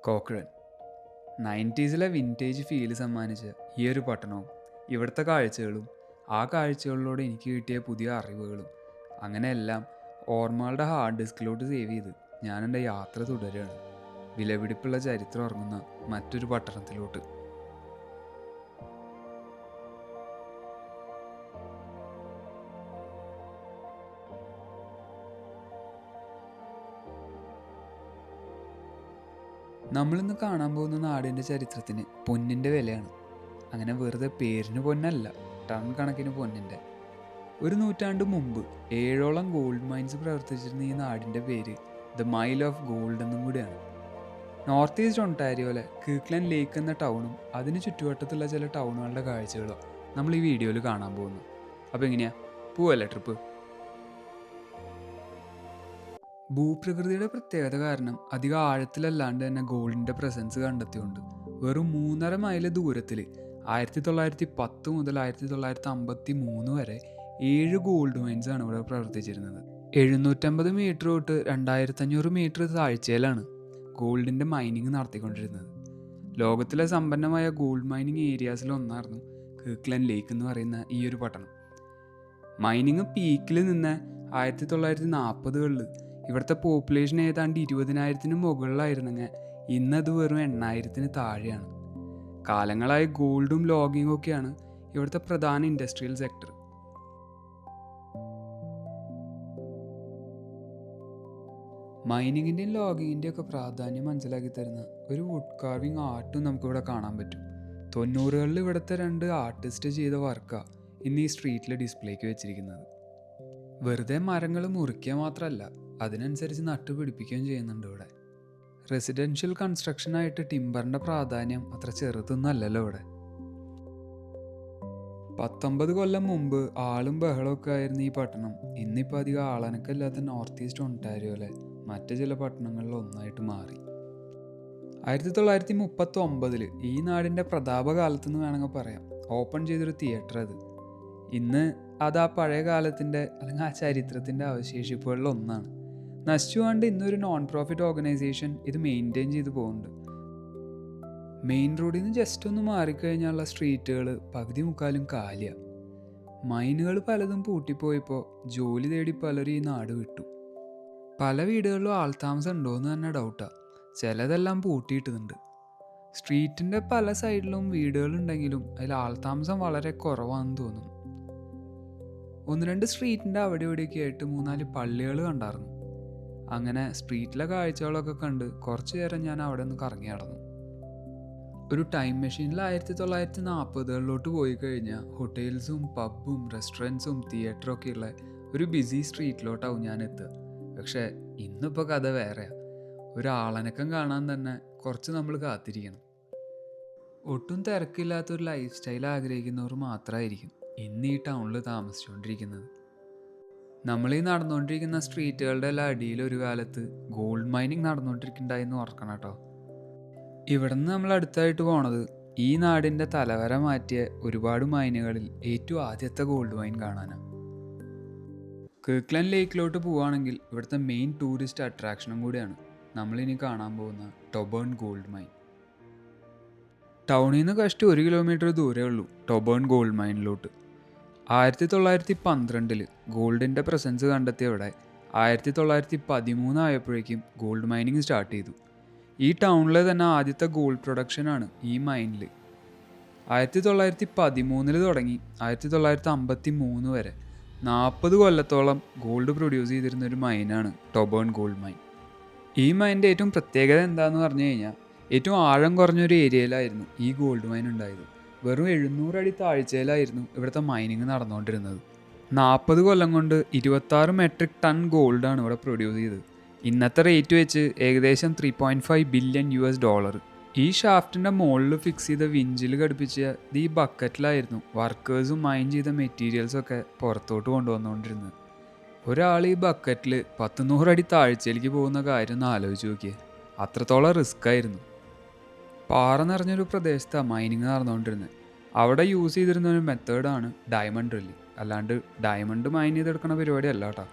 കോക്രൻ 90s vintage feel സമ്മാനിച്ച ഈ ഒരു പട്ടണവും ഇവിടുത്തെ കാഴ്ചകളും ആ കാഴ്ചകളിലൂടെ എനിക്ക് കിട്ടിയ പുതിയ അറിവുകളും അങ്ങനെയെല്ലാം ഓർമ്മകളുടെ ഹാർഡ് ഡിസ്കിലോട്ട് സേവ് ചെയ്ത് ഞാൻ എൻ്റെ യാത്ര തുടരുകയാണ്. വിലപിടിപ്പുള്ള ചരിത്രം ഉറങ്ങുന്ന മറ്റൊരു പട്ടണത്തിലോട്ട്. നമ്മളിന്ന് കാണാൻ പോകുന്ന നാടിൻ്റെ ചരിത്രത്തിന് പൊന്നിൻ്റെ വിലയാണ്. അങ്ങനെ വെറുതെ പേരിന് പൊന്നല്ല, ടൺ കണക്കിന് പൊന്നിൻ്റെ. ഒരു നൂറ്റാണ്ട് മുമ്പ് 7ഓളം ഗോൾഡ് മൈൻസ് പ്രവർത്തിച്ചിരുന്ന ഈ നാടിൻ്റെ പേര് ദ മൈൽ ഓഫ് ഗോൾഡ് എന്നും കൂടിയാണ്. നോർത്ത് ഈസ്റ്റ് ഒണ്ടാരിയോയിലെ കീക്ക്ലൻഡ് ലേക്ക് എന്ന ടൗണും അതിന് ചുറ്റുവട്ടത്തുള്ള ചില ടൗണുകളുടെ കാഴ്ചകളോ നമ്മൾ ഈ വീഡിയോയിൽ കാണാൻ പോകുന്നു. അപ്പോൾ എങ്ങനെയാ, പോവല്ലേ ട്രിപ്പ്? ഭൂപ്രകൃതിയുടെ പ്രത്യേകത കാരണം അധികം ആഴത്തിലല്ലാണ്ട് തന്നെ ഗോൾഡിൻ്റെ പ്രസൻസ് കണ്ടെത്തിയുണ്ട്. വെറും 3.5 മൈൽ ദൂരത്തിൽ 1910 മുതൽ 1953 വരെ 7 ഗോൾഡ് മൈൻസ് ആണ് ഇവിടെ പ്രവർത്തിച്ചിരുന്നത്. 750 മീറ്റർ തൊട്ട് 2500 മീറ്റർ താഴ്ചയിലാണ് ഗോൾഡിൻ്റെ മൈനിങ് നടത്തിക്കൊണ്ടിരുന്നത്. ലോകത്തിലെ സമ്പന്നമായ ഗോൾഡ് മൈനിങ് ഏരിയാസിലൊന്നായിരുന്നു കീക്ക്ലൻഡ് ലേക്ക് എന്ന് പറയുന്ന ഈ ഒരു പട്ടണം. മൈനിങ് പീക്കിൽ നിന്ന് 1940കളിൽ ഇവിടുത്തെ പോപ്പുലേഷൻ ഏതാണ്ട് 20,000-ന് മുകളിലായിരുന്നെങ്കിൽ ഇന്നത് വെറും 8,000-ന് താഴെയാണ്. കാലങ്ങളായി ഗോൾഡും ലോഗിങ്ങും ഒക്കെയാണ് ഇവിടുത്തെ പ്രധാന ഇൻഡസ്ട്രിയൽ സെക്ടർ. മൈനിങ്ങിൻ്റെയും ലോഗിങ്ങിൻ്റെയും ഒക്കെ പ്രാധാന്യം മനസ്സിലാക്കി തരുന്ന ഒരു വുഡ് കാർവിങ് ആർട്ടും നമുക്കിവിടെ കാണാൻ പറ്റും. 90കളിൽ ഇവിടുത്തെ 2 ആർട്ടിസ്റ്റ് ചെയ്ത വർക്കാണ് ഇന്ന് ഈ സ്ട്രീറ്റിൽ ഡിസ്പ്ലേക്ക് വെച്ചിരിക്കുന്നത്. വെറുതെ മരങ്ങൾ മുറിക്കുക മാത്രമല്ല, അതിനനുസരിച്ച് നട്ടുപിടിപ്പിക്കുകയും ചെയ്യുന്നുണ്ട് ഇവിടെ. റെസിഡൻഷ്യൽ കൺസ്ട്രക്ഷനായിട്ട് ടിമ്പറിൻ്റെ പ്രാധാന്യം അത്ര ചെറുതൊന്നുമല്ലല്ലോ ഇവിടെ. 19 കൊല്ലം മുമ്പ് ആളും ബഹളമൊക്കെ ആയിരുന്നു ഈ പട്ടണം. ഇന്നിപ്പോൾ അധികം ആളനക്കല്ലാത്ത നോർത്ത് ഈസ്റ്റ് ഒണ്ടാരിയോയിലെ മറ്റ് ചില പട്ടണങ്ങളിൽ ഒന്നായിട്ട് മാറി. 1939 ഈ നാടിൻ്റെ പ്രതാപകാലത്തെന്ന് വേണമെങ്കിൽ പറയാം ഓപ്പൺ ചെയ്തൊരു തിയേറ്റർ അത്. ഇന്ന് അത് ആ പഴയ കാലത്തിൻ്റെ അല്ലെങ്കിൽ ആ ചരിത്രത്തിൻ്റെ അവശേഷിപ്പുകളിൽ ഒന്നാണ്. നശിച്ചുകൊണ്ട് ഇന്നൊരു നോൺ പ്രോഫിറ്റ് ഓർഗനൈസേഷൻ ഇത് മെയിൻറ്റെയിൻ ചെയ്തു പോകുന്നുണ്ട്. മെയിൻ റോഡിൽ നിന്ന് ജസ്റ്റ് ഒന്ന് മാറിക്കഴിഞ്ഞാലുള്ള സ്ട്രീറ്റുകൾ പകുതി മുക്കാലും കാലിയാണ്. മൈനുകൾ പലതും പൂട്ടിപ്പോയപ്പോൾ ജോലി തേടി പലരും ഈ നാട് വിട്ടു. പല വീടുകളിലും ആൾതാമസം ഉണ്ടോയെന്ന് തന്നെ ഡൗട്ടാണ്. ചിലതെല്ലാം പൂട്ടിയിട്ടുണ്ട്. സ്ട്രീറ്റിൻ്റെ പല സൈഡിലും വീടുകളുണ്ടെങ്കിലും അതിൽ ആൾതാമസം വളരെ കുറവാണെന്ന് തോന്നുന്നു. 1-2 സ്ട്രീറ്റിൻ്റെ അവിടെ ഇവിടെയൊക്കെ ആയിട്ട് 3-4 പള്ളികൾ കണ്ടായിരുന്നു. അങ്ങനെ സ്ട്രീറ്റിലെ കാഴ്ചകളൊക്കെ കണ്ട് കുറച്ച് നേരം ഞാൻ അവിടെ നിന്ന് കറങ്ങി നടന്നു. ഒരു ടൈം മെഷീനിൽ 1940കളിലോട്ട് പോയി കഴിഞ്ഞാൽ ഹോട്ടൽസും പബ്ബും റെസ്റ്റോറൻറ്റ്സും തിയേറ്ററൊക്കെ ഉള്ള ഒരു ബിസി സ്ട്രീറ്റിലോട്ടാവും ഞാൻ എത്തുക. പക്ഷേ ഇന്നിപ്പോൾ കഥ വേറെയാണ്. ഒരു ആളനക്കം കാണാൻ തന്നെ കുറച്ച് നമ്മൾ കാത്തിരിക്കണം. ഒട്ടും തിരക്കില്ലാത്തൊരു ലൈഫ് സ്റ്റൈൽ ആഗ്രഹിക്കുന്നവർ മാത്രമായിരിക്കും ഇന്ന് ഈ ടൗണിൽ താമസിച്ചുകൊണ്ടിരിക്കുന്നത്. നമ്മളീ നടന്നുകൊണ്ടിരിക്കുന്ന സ്ട്രീറ്റുകളുടെ എല്ലാം അടിയിൽ ഒരു കാലത്ത് ഗോൾഡ് മൈനിങ് നടന്നുകൊണ്ടിരിക്കുന്നുണ്ടായെന്ന് ഓർക്കണം കേട്ടോ. ഇവിടെ നിന്ന് നമ്മൾ അടുത്തായിട്ട് പോണത് ഈ നാടിൻ്റെ തലവര മാറ്റിയ ഒരുപാട് മൈനുകളിൽ ഏറ്റവും ആദ്യത്തെ ഗോൾഡ് മൈൻ കാണാനാണ്. കീക്ക്ലൻഡ് ലേക്കിലോട്ട് പോവുകയാണെങ്കിൽ ഇവിടുത്തെ മെയിൻ ടൂറിസ്റ്റ് അട്രാക്ഷനും കൂടിയാണ് നമ്മളിനി കാണാൻ പോകുന്ന ടൊബേൺ ഗോൾഡ് മൈൻ. ടൗണിൽ നിന്ന് കഷ്ടി 1 കിലോമീറ്റർ ദൂരമേ ഉള്ളൂ ടൊബേൺ ഗോൾഡ് മൈനിലോട്ട്. 1912 ഗോൾഡിൻ്റെ പ്രസൻസ് കണ്ടെത്തിയവിടെ 1913 ആയപ്പോഴേക്കും ഗോൾഡ് മൈനിങ് സ്റ്റാർട്ട് ചെയ്തു. ഈ ടൗണിലെ തന്നെ ആദ്യത്തെ ഗോൾഡ് പ്രൊഡക്ഷനാണ് ഈ മൈനിൽ. 1913 തുടങ്ങി 1953 വരെ 40 കൊല്ലത്തോളം ഗോൾഡ് പ്രൊഡ്യൂസ് ചെയ്തിരുന്ന ഒരു മൈനാണ് ടൊബേൺ ഗോൾഡ് മൈൻ. ഈ മൈനിൻ്റെ ഏറ്റവും പ്രത്യേകത എന്താണെന്ന് പറഞ്ഞു കഴിഞ്ഞാൽ ഏറ്റവും ആഴം കുറഞ്ഞൊരു ഏരിയയിലായിരുന്നു ഈ ഗോൾഡ് മൈൻ ഉണ്ടായത്. വെറും 700 അടി താഴ്ചയിലായിരുന്നു ഇവിടുത്തെ മൈനിങ് നടന്നുകൊണ്ടിരുന്നത്. 40 കൊല്ലം കൊണ്ട് 26 മെട്രിക് ടൺ ഗോൾഡാണ് ഇവിടെ പ്രൊഡ്യൂസ് ചെയ്തത്. ഇന്നത്തെ റേറ്റ് വെച്ച് ഏകദേശം $3.5 ബില്യൺ. ഈ ഷാഫ്റ്റിൻ്റെ മുകളിൽ ഫിക്സ് ചെയ്ത വിഞ്ചിൽ ഘടിപ്പിച്ച ഈ ബക്കറ്റിലായിരുന്നു വർക്കേഴ്സും മൈൻ ചെയ്ത മെറ്റീരിയൽസൊക്കെ പുറത്തോട്ട് കൊണ്ടുവന്നുകൊണ്ടിരുന്നത്. ഒരാൾ ഈ ബക്കറ്റിൽ 100 അടി താഴ്ചയിലേക്ക് പോകുന്ന കാര്യം ഒന്ന് ആലോചിച്ച് നോക്കിയേ. അത്രത്തോളം റിസ്ക് ആയിരുന്നു. പാറ നിറഞ്ഞൊരു പ്രദേശത്താണ് മൈനിങ് നടന്നുകൊണ്ടിരുന്നത്. അവിടെ യൂസ് ചെയ്തിരുന്ന ഒരു മെത്തേഡാണ് ഡയമണ്ട് ഡ്രില്ലിങ്. അല്ലാണ്ട് ഡയമണ്ട് മൈൻ ചെയ്തെടുക്കുന്ന പരിപാടി അല്ല കേട്ടോ.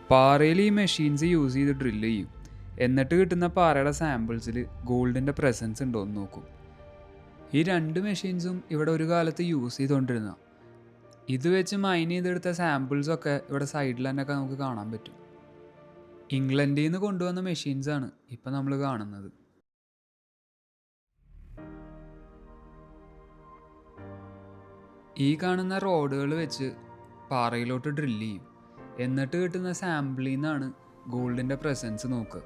പാറയിൽ ഈ മെഷീൻസ് യൂസ് ചെയ്ത് ഡ്രില്ല് ചെയ്യും. എന്നിട്ട് കിട്ടുന്ന പാറയുടെ സാമ്പിൾസിൽ ഗോൾഡിൻ്റെ പ്രസൻസ് ഉണ്ടോ എന്ന് നോക്കും. ഈ 2 മെഷീൻസും ഇവിടെ ഒരു കാലത്ത് യൂസ് ചെയ്തുകൊണ്ടിരുന്ന. ഇത് വെച്ച് മൈൻ ചെയ്തെടുത്ത സാമ്പിൾസൊക്കെ ഇവിടെ സൈഡിൽ തന്നെയൊക്കെ നമുക്ക് കാണാൻ പറ്റും. ഇംഗ്ലണ്ടിൽ നിന്ന് കൊണ്ടുവന്ന മെഷീൻസാണ് ഇപ്പം നമ്മൾ കാണുന്നത്. ഈ കാണുന്ന റോഡുകൾ വെച്ച് പാറയിലോട്ട് ഡ്രില്ല് ചെയ്യും. എന്നിട്ട് കിട്ടുന്ന സാമ്പിളിൽ നിന്നാണ് ഗോൾഡിൻ്റെ പ്രസൻസ് നോക്കുക.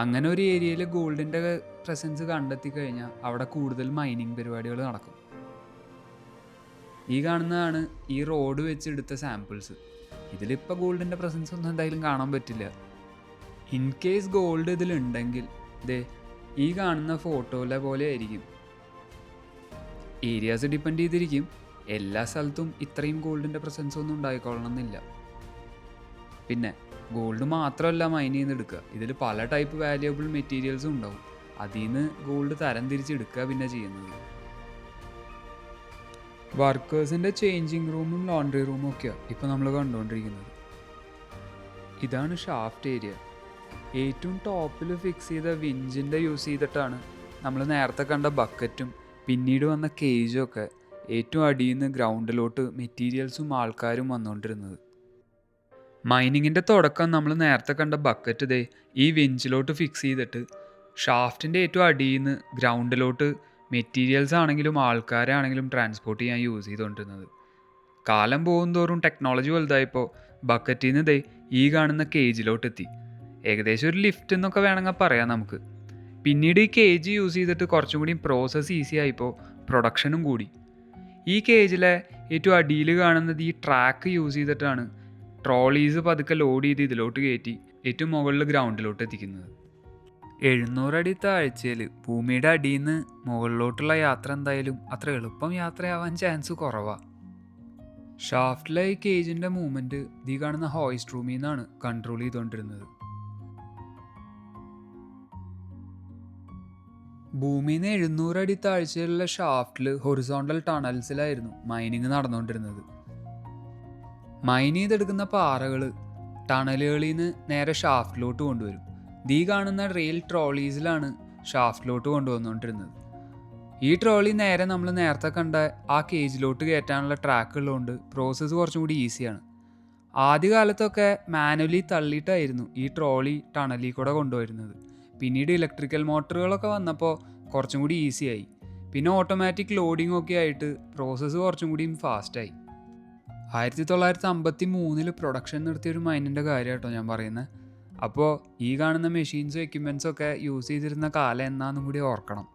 അങ്ങനെ ഒരു ഏരിയയിൽ ഗോൾഡിൻ്റെ പ്രസൻസ് കണ്ടെത്തി കഴിഞ്ഞാൽ അവിടെ കൂടുതൽ മൈനിങ് പരിപാടികൾ നടക്കും. ഈ കാണുന്നതാണ് ഈ റോഡ് വെച്ചെടുത്ത സാമ്പിൾസ്. ഇതിലിപ്പോൾ ഗോൾഡിൻ്റെ പ്രസൻസ് ഒന്നും എന്തായാലും കാണാൻ പറ്റില്ല. ഇൻ കേസ് ഗോൾഡ് ഇതിലുണ്ടെങ്കിൽ ഈ കാണുന്ന ഫോട്ടോയിലെ പോലെ ആയിരിക്കും. ഏരിയാസ് ഡിപ്പെൻഡ് ചെയ്തിരിക്കും. എല്ലാ സ്ഥലത്തും ഇത്രയും ഗോൾഡിൻ്റെ പ്രസൻസ് ഒന്നും ഉണ്ടായിക്കൊള്ളണമെന്നില്ല. പിന്നെ ഗോൾഡ് മാത്രമല്ല മൈൻ ചെയ്തെടുക്കുക, ഇതിൽ പല ടൈപ്പ് വാല്യുബിൾ മെറ്റീരിയൽസും ഉണ്ടാവും. അതിൽ നിന്ന് ഗോൾഡ് തരം തിരിച്ചെടുക്കുക പിന്നെ ചെയ്യുന്നത്. വർക്കേഴ്സിൻ്റെ ചേഞ്ചിങ് റൂമും ലോണ്ടറി റൂമും ഒക്കെയാണ് ഇപ്പോൾ നമ്മൾ കണ്ടുകൊണ്ടിരിക്കുന്നത്. ഇതാണ് ഷാഫ്റ്റ് ഏരിയ. ഏറ്റവും ടോപ്പിൽ ഫിക്സ് ചെയ്ത വിഞ്ചിൻ്റെ യൂസ് ചെയ്തിട്ടാണ് നമ്മൾ നേരത്തെ കണ്ട ബക്കറ്റും പിന്നീട് വന്ന കേജും ഒക്കെ ഏറ്റവും അടിയിൽ നിന്ന് ഗ്രൗണ്ടിലോട്ട് മെറ്റീരിയൽസും ആൾക്കാരും വന്നുകൊണ്ടിരുന്നത്. മൈനിങ്ങിൻ്റെ തുടക്കം നമ്മൾ നേരത്തെ കണ്ട ബക്കറ്റ് ഈ വിഞ്ചിലോട്ട് ഫിക്സ് ചെയ്തിട്ട് ഷാഫ്റ്റിൻ്റെ ഏറ്റവും അടിയിൽ നിന്ന് ഗ്രൗണ്ടിലോട്ട് മെറ്റീരിയൽസ് ആണെങ്കിലും ആൾക്കാരാണെങ്കിലും ട്രാൻസ്പോർട്ട് ചെയ്യാൻ യൂസ് ചെയ്തുകൊണ്ടിരുന്നത്. കാലം പോകുന്തോറും ടെക്നോളജി വലുതായപ്പോൾ ബക്കറ്റിൽ നിന്ന് ഈ കാണുന്ന കേജിലോട്ടെത്തി. ഏകദേശം ഒരു ലിഫ്റ്റ് എന്നൊക്കെ വേണമെങ്കിൽ പറയാം നമുക്ക്. പിന്നീട് ഈ കേജ് യൂസ് ചെയ്തിട്ട് കുറച്ചും കൂടി പ്രോസസ്സ് ഈസി ആയിപ്പോൾ പ്രൊഡക്ഷനും കൂടി. ഈ കേജിലെ ഏറ്റവും അടിയിൽ കാണുന്നത് ഈ ട്രാക്ക് യൂസ് ചെയ്തിട്ടാണ് ട്രോളീസ് പതുക്കെ ലോഡ് ചെയ്ത് ഇതിലോട്ട് കയറ്റി ഏറ്റവും മുകളിൽ ഗ്രൗണ്ടിലോട്ട് എത്തിക്കുന്നത്. 700 അടി താഴ്ചയിൽ ഭൂമിയുടെ അടിയിൽ നിന്ന് മുകളിലോട്ടുള്ള യാത്ര എന്തായാലും അത്ര എളുപ്പം യാത്രയാവാൻ ചാൻസ് കുറവാണ്. ഷാഫ്റ്റിലെ ഈ കേജിൻ്റെ മൂവ്മെൻറ്റ് ഈ കാണുന്ന ഹോയിസ്റ്റ് റൂമിൽ നിന്നാണ് കൺട്രോൾ ചെയ്തുകൊണ്ടിരുന്നത്. ഭൂമിയിൽ നിന്ന് 700 അടി താഴ്ചയിലുള്ള ഷാഫ്റ്റിൽ ഹൊറിസോണ്ടൽ ടണൽസിലായിരുന്നു മൈനിങ് നടന്നുകൊണ്ടിരുന്നത്. മൈൻ ചെയ്തെടുക്കുന്ന പാറകൾ ടണലുകളിൽ നിന്ന് നേരെ ഷാഫ്റ്റിലോട്ട് കൊണ്ടുവരും. ഈ കാണുന്ന റെയിൽ ട്രോളീസിലാണ് ഷാഫ്റ്റിലോട്ട് കൊണ്ടുവന്നുകൊണ്ടിരുന്നത്. ഈ ട്രോളി നേരെ നമ്മൾ നേരത്തെ കണ്ട ആ കേജിലോട്ട് കയറ്റാനുള്ള ട്രാക്ക് ഉള്ളതുകൊണ്ട് പ്രോസസ്സ് കുറച്ചും കൂടി ഈസിയാണ്. ആദ്യകാലത്തൊക്കെ മാനുവലി തള്ളിയിട്ടായിരുന്നു ഈ ട്രോളി ടണലിൽ കൂടെ കൊണ്ടുവരുന്നത്. പിന്നീട് ഇലക്ട്രിക്കൽ മോട്ടറുകളൊക്കെ വന്നപ്പോൾ കുറച്ചും കൂടി ഈസിയായി. പിന്നെ ഓട്ടോമാറ്റിക് ലോഡിംഗ് ഒക്കെ ആയിട്ട് പ്രോസസ്സ് കുറച്ചും കൂടി ഫാസ്റ്റായി. 1953 പ്രൊഡക്ഷൻ നിർത്തിയൊരു മൈനിൻ്റെ കാര്യം കേട്ടോ ഞാൻ പറയുന്നത്. അപ്പോൾ ഈ കാണുന്ന മെഷീൻസും എക്യുപ്മെൻറ്റ്സും ഒക്കെ യൂസ് ചെയ്തിരുന്ന കാലം എന്നാന്നും കൂടി ഓർക്കണം.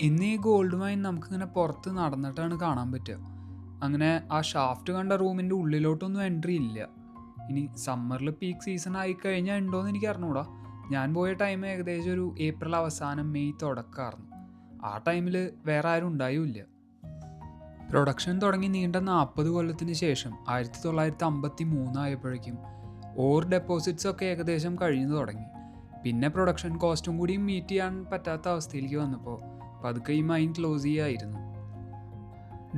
ഇന്ന് ഈ ഗോൾഡ് മൈൻ നമുക്കിങ്ങനെ പുറത്ത് നടന്നിട്ടാണ് കാണാൻ പറ്റുക. അങ്ങനെ ആ ഷാഫ്റ്റ് കണ്ട റൂമിൻ്റെ ഉള്ളിലോട്ടൊന്നും എൻട്രി ഇല്ല. ഇനി സമ്മറിൽ പീക്ക് സീസൺ ആയിക്കഴിഞ്ഞാൽ ഉണ്ടോയെന്ന് എനിക്ക് അറിഞ്ഞൂടാ. ഞാൻ പോയ ടൈം ഏകദേശം ഒരു ഏപ്രിൽ അവസാനം മെയ് തുടക്കമായിരുന്നു. ആ ടൈമിൽ വേറെ ആരും ഉണ്ടായില്ല. പ്രൊഡക്ഷൻ തുടങ്ങി നീണ്ട 40 കൊല്ലത്തിന് ശേഷം 1953 ആയപ്പോഴേക്കും ഓർ ഡെപ്പോസിറ്റ്സ് ഒക്കെ ഏകദേശം കഴിഞ്ഞു തുടങ്ങി. പിന്നെ പ്രൊഡക്ഷൻ കോസ്റ്റും കൂടി മീറ്റ് ചെയ്യാൻ പറ്റാത്ത അവസ്ഥയിലേക്ക് വന്നപ്പോൾ പതുക്കെ ഈ മൈൻ ക്ലോസ് ചെയ്യായിരുന്നു.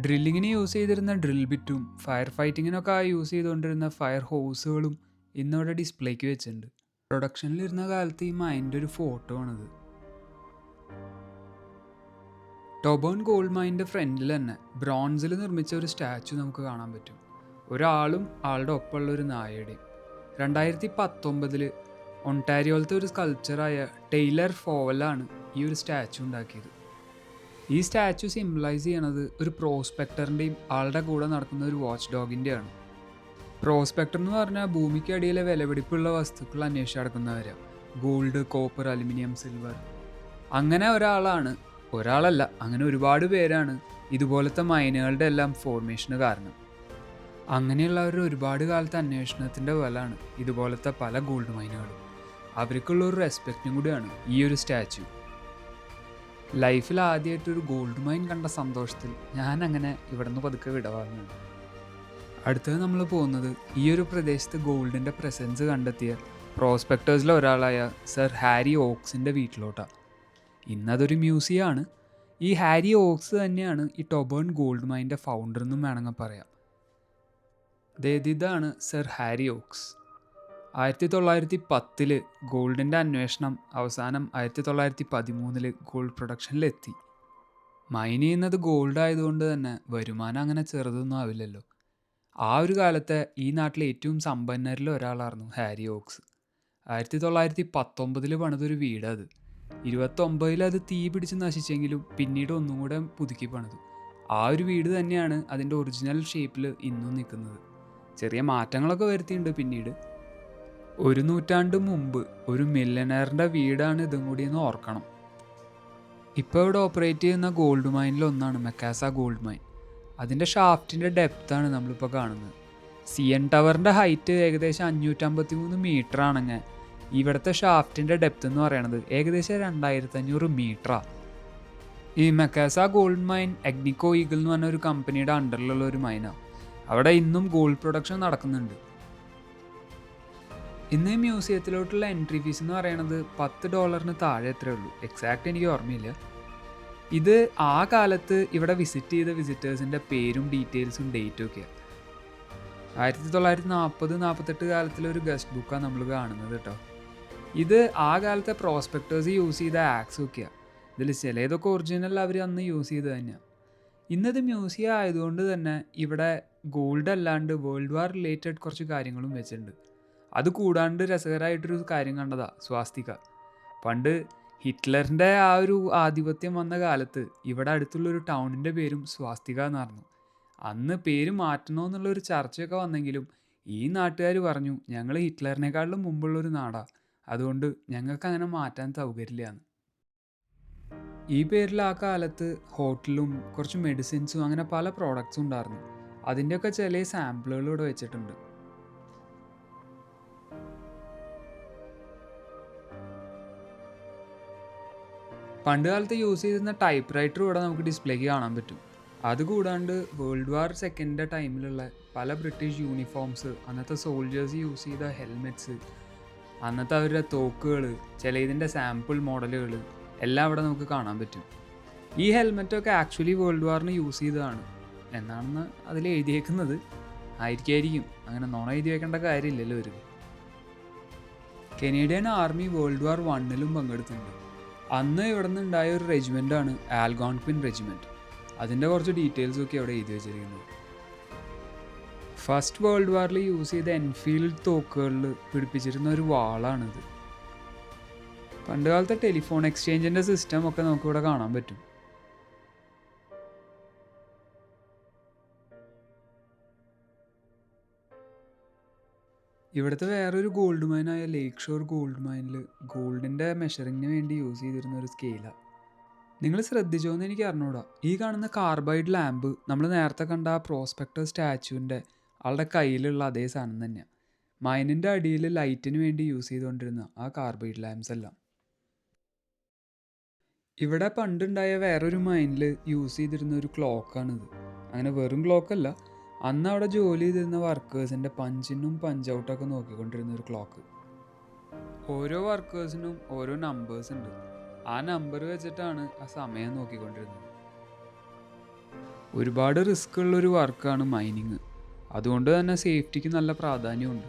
ഡ്രില്ലിങ്ങിന് യൂസ് ചെയ്തിരുന്ന ഡ്രിൽ ബിറ്റും ഫയർ ഫൈറ്റിങ്ങിനൊക്കെ യൂസ് ചെയ്തുകൊണ്ടിരുന്ന ഫയർ ഹോസുകളും ഇന്നിവിടെ ഡിസ്പ്ലേക്ക് വെച്ചിട്ടുണ്ട്. പ്രൊഡക്ഷനിലിരുന്ന കാലത്ത് ഈ മൈൻ്റെ ഒരു ഫോട്ടോ ആണിത്. ടൊബോൺ ഗോൾഡ് മൈൻ്റെ ഫ്രണ്ടിൽ തന്നെ ബ്രോൺസിൽ നിർമ്മിച്ച ഒരു സ്റ്റാച്ചു നമുക്ക് കാണാൻ പറ്റും. ഒരാളും ആളുടെ ഒപ്പമുള്ള ഒരു നായയുടെയും. 2019 ഒണ്ടാരിയോയിലത്തെ ഒരു സ്കൾപ്ചറായ ടെയ്ലർ ഫോവലാണ് ഈ ഒരു സ്റ്റാച്ചു ഉണ്ടാക്കിയത്. ഈ സ്റ്റാച്ചു സിംബലൈസ് ചെയ്യണത് ഒരു പ്രോസ്പെക്ടറിൻ്റെയും ആളുടെ കൂടെ നടക്കുന്ന ഒരു വാച്ച് ഡോഗിൻ്റെയാണ്. പ്രോസ്പെക്ടർ എന്ന് പറഞ്ഞാൽ ഭൂമിക്കടിയിലെ വിലപിടിപ്പുള്ള വസ്തുക്കൾ അന്വേഷിച്ച് നടക്കുന്നവരാണ്. Gold, copper, aluminium, silver. അങ്ങനെ ഒരാളല്ല, അങ്ങനെ ഒരുപാട് പേരാണ് ഇതുപോലത്തെ മൈനുകളുടെ എല്ലാം ഫോർമേഷന് കാരണം. അങ്ങനെയുള്ളവരുടെ ഒരുപാട് കാലത്തെ അന്വേഷണത്തിൻ്റെ ഫലമാണ് ഇതുപോലത്തെ പല ഗോൾഡ് മൈനുകളും. അവർക്കുള്ള ഒരു റെസ്പെക്റ്റും കൂടിയാണ് ഈ ഒരു സ്റ്റാച്ചു. ലൈഫിൽ ആദ്യമായിട്ടൊരു ഗോൾഡ് മൈൻ കണ്ട സന്തോഷത്തിൽ ഞാൻ അങ്ങനെ ഇവിടെ നിന്ന് പതുക്കെ വിടവാങ്ങുകയാണ്. അടുത്തത് നമ്മൾ പോകുന്നത് ഈ ഒരു പ്രദേശത്ത് ഗോൾഡിൻ്റെ പ്രസൻസ് കണ്ടെത്തിയ പ്രോസ്പെക്ടേഴ്സിലെ ഒരാളായ സർ ഹാരി ഓക്സിൻ്റെ വീട്ടിലോട്ടാണ്. ഇന്നതൊരു മ്യൂസിയമാണ്. ഈ ഹാരി ഓക്സ് തന്നെയാണ് ഈ ടൊബോൺ ഗോൾഡ് മൈൻ്റെ ഫൗണ്ടർ എന്നും വേണമെങ്കിൽ പറയാം. ഇതാണ് സർ ഹാരി ഓക്സ്. 1910 ഗോൾഡിൻ്റെ അന്വേഷണം അവസാനം 1913 ഗോൾഡ് പ്രൊഡക്ഷനിലെത്തി. മൈൻ ചെയ്യുന്നത് ഗോൾഡ് ആയതുകൊണ്ട് തന്നെ വരുമാനം അങ്ങനെ ചെറുതൊന്നും ആവില്ലല്ലോ. ആ ഒരു കാലത്തെ ഈ നാട്ടിലെ ഏറ്റവും സമ്പന്നരിൽ ഒരാളായിരുന്നു ഹാരി ഓക്സ്. 1919 പണിതൊരു വീടത്. 29 അത് തീ പിടിച്ച് നശിച്ചെങ്കിലും പിന്നീട് ഒന്നും കൂടെ പുതുക്കി പണിതു. ആ ഒരു വീട് തന്നെയാണ് അതിൻ്റെ ഒറിജിനൽ ഷേപ്പിൽ ഇന്നും നിൽക്കുന്നത്. ചെറിയ മാറ്റങ്ങളൊക്കെ വരുത്തിയിട്ടുണ്ട് പിന്നീട്. ഒരു നൂറ്റാണ്ട് മുമ്പ് ഒരു മില്യനറിൻ്റെ വീടാണ് ഇതും കൂടി എന്ന് ഓർക്കണം. ഇപ്പോൾ ഇവിടെ ഓപ്പറേറ്റ് ചെയ്യുന്ന ഗോൾഡ് മൈനിൽ ഒന്നാണ് മെക്കാസ ഗോൾഡ് മൈൻ. അതിൻ്റെ ഷാഫ്റ്റിൻ്റെ ഡെപ്താണ് നമ്മളിപ്പോൾ കാണുന്നത്. CN ടവറിൻ്റെ ഹൈറ്റ് ഏകദേശം 553 മീറ്റർ ആണെങ്കിൽ ഇവിടുത്തെ ഷാഫ്റ്റിൻ്റെ ഡെപ്ത് എന്ന് പറയുന്നത് ഏകദേശം 2500 മീറ്ററാണ്. ഈ മെക്കാസ ഗോൾഡ് മൈൻ എഗ്നിക്കോ ഈഗിൾ എന്ന് പറഞ്ഞ ഒരു കമ്പനിയുടെ അണ്ടറിലുള്ള ഒരു മൈനാണ്. അവിടെ ഇന്നും ഗോൾഡ് പ്രൊഡക്ഷൻ നടക്കുന്നുണ്ട്. ഇന്ന് ഈ മ്യൂസിയത്തിലോട്ടുള്ള എൻട്രി ഫീസ് എന്ന് പറയുന്നത് $10 താഴെ എത്രയേ ഉള്ളൂ. എക്സാക്റ്റ് എനിക്ക് ഓർമ്മയില്ല. ഇത് ആ കാലത്ത് ഇവിടെ വിസിറ്റ് ചെയ്ത വിസിറ്റേഴ്സിൻ്റെ പേരും ഡീറ്റെയിൽസും ഡേറ്റും ഒക്കെയാണ്. 1940-48 കാലത്തിലൊരു ഗസ്റ്റ് ബുക്കാണ് നമ്മൾ കാണുന്നത് കേട്ടോ. ഇത് ആ കാലത്തെ പ്രോസ്പെക്ടേഴ്സ് യൂസ് ചെയ്ത ആക്സും ഒക്കെയാണ്. ഇതിൽ ചിലതൊക്കെ ഒറിജിനൽ അവർ അന്ന് യൂസ് ചെയ്ത് തന്നെയാണ്. ഇന്നത് മ്യൂസിയം ആയതുകൊണ്ട് തന്നെ ഇവിടെ ഗോൾഡ് അല്ലാണ്ട് വേൾഡ് വാർ റിലേറ്റഡ് കുറച്ച് കാര്യങ്ങളും വെച്ചിട്ടുണ്ട്. അത് കൂടാണ്ട് രസകരമായിട്ടൊരു കാര്യം കണ്ടതാ സ്വാസ്തിക. പണ്ട് ഹിറ്റ്ലറിൻ്റെ ആ ഒരു ആധിപത്യം വന്ന കാലത്ത് ഇവിടെ അടുത്തുള്ളൊരു ടൗണിൻ്റെ പേരും സ്വാസ്തിക എന്നായിരുന്നു. അന്ന് പേര് മാറ്റണമെന്നുള്ളൊരു ചർച്ചയൊക്കെ വന്നെങ്കിലും ഈ നാട്ടുകാർ പറഞ്ഞു ഞങ്ങൾ ഹിറ്റ്ലറിനേക്കാളും മുമ്പുള്ളൊരു നാടാണ്, അതുകൊണ്ട് ഞങ്ങൾക്ക് അങ്ങനെ മാറ്റാൻ സൗകര്യമില്ലാന്ന്. ഈ പേരിൽ ആ കാലത്ത് ഹോട്ടലും കുറച്ച് മെഡിസിൻസും അങ്ങനെ പല പ്രോഡക്ട്സും ഉണ്ടായിരുന്നു. അതിൻ്റെയൊക്കെ ചില സാമ്പിളുകൾ ഇവിടെ വെച്ചിട്ടുണ്ട്. പണ്ട് കാലത്ത് യൂസ് ചെയ്തിരുന്ന ടൈപ്പ് റൈറ്റർ ഇവിടെ നമുക്ക് ഡിസ്പ്ലേക്ക് കാണാൻ പറ്റും. അതുകൂടാണ്ട് വേൾഡ് വാർ സെക്കൻഡിൻ്റെ ടൈമിലുള്ള പല ബ്രിട്ടീഷ് യൂണിഫോംസ്, അന്നത്തെ സോൾജേഴ്സ് യൂസ് ചെയ്ത ഹെൽമെറ്റ്സ്, അന്നത്തെ അവരുടെ തോക്കുകൾ, ചില ഇതിൻ്റെ സാമ്പിൾ മോഡലുകൾ എല്ലാം ഇവിടെ നമുക്ക് കാണാൻ പറ്റും. ഈ ഹെൽമെറ്റൊക്കെ ആക്ച്വലി വേൾഡ് വാറിന് യൂസ് ചെയ്തതാണ് എന്നാണെന്ന് അതിൽ എഴുതിയേക്കുന്നത്. ആയിരിക്കും, അങ്ങനെ നോണ എഴുതി വെക്കേണ്ട കാര്യമില്ലല്ലോ ഒരു. കനേഡിയൻ ആർമി വേൾഡ് വാർ 1 പങ്കെടുത്തിട്ടുണ്ട്. അന്ന് ഇവിടെ നിന്നുണ്ടായ ഒരു റെജിമെൻ്റാണ് ആൽഗോൺക്വിൻ റെജിമെൻറ്റ്. അതിൻ്റെ കുറച്ച് ഡീറ്റെയിൽസൊക്കെ അവിടെ എഴുതി വെച്ചിരിക്കുന്നത്. ഫസ്റ്റ് വേൾഡ് വാറിൽ യൂസ് ചെയ്ത എൻഫീൽഡ് തോക്കുകളിൽ പിടിപ്പിച്ചിരുന്ന ഒരു വാളാണിത്. പണ്ട് കാലത്തെ ടെലിഫോൺ എക്സ്ചേഞ്ചിൻ്റെ സിസ്റ്റം ഒക്കെ നമുക്കിവിടെ കാണാൻ പറ്റും. ഇവിടുത്തെ വേറൊരു ഗോൾഡ് മൈനായ ലേക്ക് ഷോർ ഗോൾഡ് മൈനിൽ ഗോൾഡിൻ്റെ മെഷറിങ്ങിന് വേണ്ടി യൂസ് ചെയ്തിരുന്ന ഒരു സ്കെയിലാണ്. നിങ്ങൾ ശ്രദ്ധിച്ചോന്ന് എനിക്ക് അറിഞ്ഞൂടാ. ഈ കാണുന്ന കാർബൈഡ് ലാമ്പ് നമ്മൾ നേരത്തെ കണ്ട ആ പ്രോസ്പെക്ടർ സ്റ്റാച്യൂവിൻ്റെ ആളുടെ കയ്യിലുള്ള അതേ സാധനം തന്നെയാണ്. മൈനിൻ്റെ അടിയിൽ ലൈറ്റിന് വേണ്ടി യൂസ് ചെയ്തുകൊണ്ടിരുന്ന ആ കാർബൈഡ് ലാമ്പ്സ് എല്ലാം. ഇവിടെ പണ്ടുണ്ടായ വേറൊരു മൈനിൽ യൂസ് ചെയ്തിരുന്ന ഒരു ക്ലോക്കാണിത്. അങ്ങനെ വെറും ക്ലോക്കല്ല, അന്ന് അവിടെ ജോലി ചെയ്തിരുന്ന വർക്കേഴ്സിൻ്റെ പഞ്ചിനും പഞ്ച് ഔട്ടൊക്കെ നോക്കിക്കൊണ്ടിരുന്ന ഒരു ക്ലോക്ക്. ഓരോ വർക്കേഴ്സിനും ഓരോ നമ്പേഴ്സ് ഉണ്ട്. ആ നമ്പർ വെച്ചിട്ടാണ് ആ സമയം നോക്കിക്കൊണ്ടിരുന്നത്. ഒരുപാട് റിസ്ക് ഉള്ളൊരു വർക്കാണ് മൈനിങ്. അതുകൊണ്ട് തന്നെ സേഫ്റ്റിക്ക് നല്ല പ്രാധാന്യമുണ്ട്.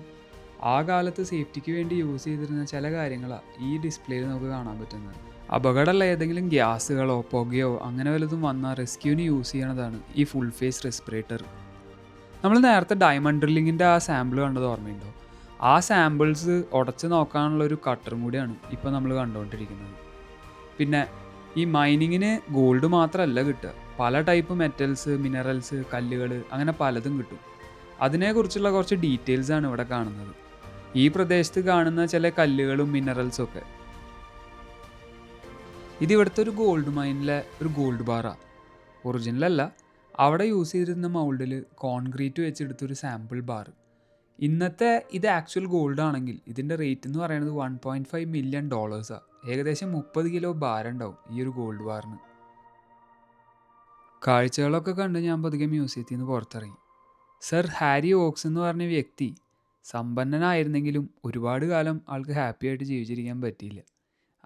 ആ കാലത്ത് സേഫ്റ്റിക്ക് വേണ്ടി യൂസ് ചെയ്തിരുന്ന ചില കാര്യങ്ങളാണ് ഈ ഡിസ്പ്ലേയിൽ നമുക്ക് കാണാൻ പറ്റുന്നത്. അപകടമുള്ള ഏതെങ്കിലും ഗ്യാസുകളോ പുകയോ അങ്ങനെ വല്ലതും വന്നാൽ റെസ്ക്യൂവിന് യൂസ് ചെയ്യണതാണ് ഈ ഫുൾ ഫേസ് റെസ്പിറേറ്റർ. നമ്മൾ നേരത്തെ ഡയമണ്ട് ഡ്രില്ലിങ്ങിൻ്റെ ആ സാമ്പിൾ കണ്ടത് ഓർമ്മയുണ്ടോ? ആ സാമ്പിൾസ് ഉടച്ച് നോക്കാനുള്ളൊരു കട്ടറും കൂടിയാണ് ഇപ്പോൾ നമ്മൾ കണ്ടുകൊണ്ടിരിക്കുന്നത്. പിന്നെ ഈ മൈനിങ്ങിന് ഗോൾഡ് മാത്രമല്ല കിട്ടുക, പല ടൈപ്പ് മെറ്റൽസ്, മിനറൽസ്, കല്ലുകൾ അങ്ങനെ പലതും കിട്ടും. അതിനെക്കുറിച്ചുള്ള കുറച്ച് ഡീറ്റെയിൽസാണ് ഇവിടെ കാണുന്നത്. ഈ പ്രദേശത്ത് കാണുന്ന ചില കല്ലുകളും മിനറൽസും ഒക്കെ. ഇതിവിടുത്തെ ഒരു ഗോൾഡ് മൈനിലെ ഒരു ഗോൾഡ് ബാറാണ്. ഒറിജിനലല്ല, അവിടെ യൂസ് ചെയ്തിരുന്ന മൗൾഡിൽ കോൺക്രീറ്റ് വെച്ചെടുത്തൊരു സാമ്പിൾ ബാർ. ഇന്നത്തെ ഇത് ആക്ച്വൽ ഗോൾഡ് ആണെങ്കിൽ ഇതിൻ്റെ റേറ്റ് എന്ന് പറയുന്നത് $1.5 മില്യൺ. ഏകദേശം 30 കിലോ ഭാരമുണ്ടാവും ഈ ഒരു ഗോൾഡ് ബാറിന്. കാഴ്ചകളൊക്കെ കണ്ട് ഞാൻ പതുക്കെ മ്യൂസിയത്തിൽ നിന്ന് പുറത്തിറങ്ങി. സർ ഹാരി ഓക്സ് എന്ന് പറഞ്ഞ വ്യക്തി സമ്പന്നനായിരുന്നെങ്കിലും ഒരുപാട് കാലം ആൾക്ക് ഹാപ്പി ആയിട്ട് ജീവിച്ചിരിക്കാൻ പറ്റിയില്ല.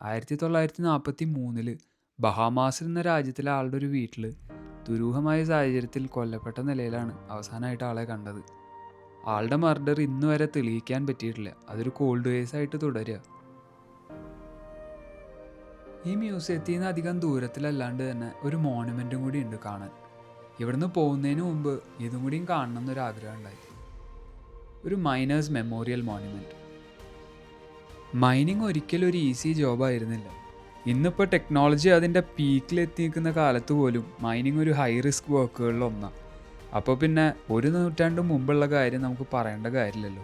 1943 ബഹാമാസ് എന്ന രാജ്യത്തിലെ ആളുടെ ഒരു വീട്ടിൽ ദുരൂഹമായ സാഹചര്യത്തിൽ കൊല്ലപ്പെട്ട നിലയിലാണ് അവസാനമായിട്ട് ആളെ കണ്ടത്. ആളുടെ മർഡർ ഇന്ന് വരെ തെളിയിക്കാൻ പറ്റിയിട്ടില്ല. അതൊരു കോൾഡ് കേസായിട്ട് തുടരുക. ഈ മ്യൂസിയത്തിൽ നിന്ന് അധികം ദൂരത്തിലല്ലാണ്ട് തന്നെ ഒരു മോണുമെൻറ്റും കൂടി ഉണ്ട് കാണാൻ. ഇവിടുന്ന് പോകുന്നതിന് മുമ്പ് ഇതും കൂടിയും കാണണം എന്നൊരാഗ്രഹം ഉണ്ടായി. ഒരു മൈനേഴ്സ് മെമ്മോറിയൽ മോണുമെൻറ്റ്. മൈനിങ് ഒരിക്കലും ഒരു ഈസി ജോബായിരുന്നില്ല. ഇന്നിപ്പോൾ ടെക്നോളജി അതിൻ്റെ പീക്കിലെത്തി നിൽക്കുന്ന കാലത്ത് പോലും മൈനിങ് ഒരു ഹൈ റിസ്ക് വർക്കുകളിലൊന്നാണ്. അപ്പോൾ പിന്നെ ഒരു നൂറ്റാണ്ട് മുമ്പുള്ള കാര്യം നമുക്ക് പറയേണ്ട കാര്യമില്ലല്ലോ.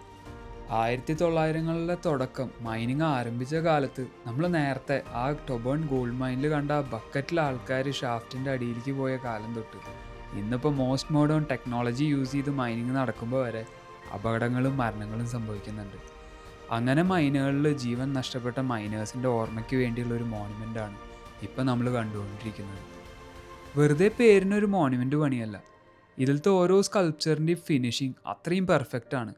1900കളിലെ തുടക്കം മൈനിങ് ആരംഭിച്ച കാലത്ത് നമ്മൾ നേരത്തെ ആ ടൊബേൺ ഗോൾഡ് മൈനിൽ കണ്ട ആ ബക്കറ്റിൽ ആൾക്കാർ ഷാഫ്റ്റിൻ്റെ അടിയിലേക്ക് പോയ കാലം തൊട്ട് ഇന്നിപ്പോൾ മോസ്റ്റ് മോഡേൺ ടെക്നോളജി യൂസ് ചെയ്ത് മൈനിങ് നടക്കുമ്പോൾ വരെ അപകടങ്ങളും മരണങ്ങളും സംഭവിക്കുന്നുണ്ട്. അങ്ങനെ മൈനുകളിൽ ജീവൻ നഷ്ടപ്പെട്ട മൈനേഴ്സിൻ്റെ ഓർമ്മയ്ക്ക് വേണ്ടിയുള്ള ഒരു മോണുമെൻ്റാണ് ഇപ്പം നമ്മൾ കണ്ടുകൊണ്ടിരിക്കുന്നത്. വെറുതെ പേരിനൊരു മോണുമെൻ്റ് പണിയല്ല. ഇതിലത്തെ ഓരോ സ്കൾപ്ചറിൻ്റെയും ഫിനിഷിങ് അത്രയും പെർഫെക്റ്റ് ആണ്.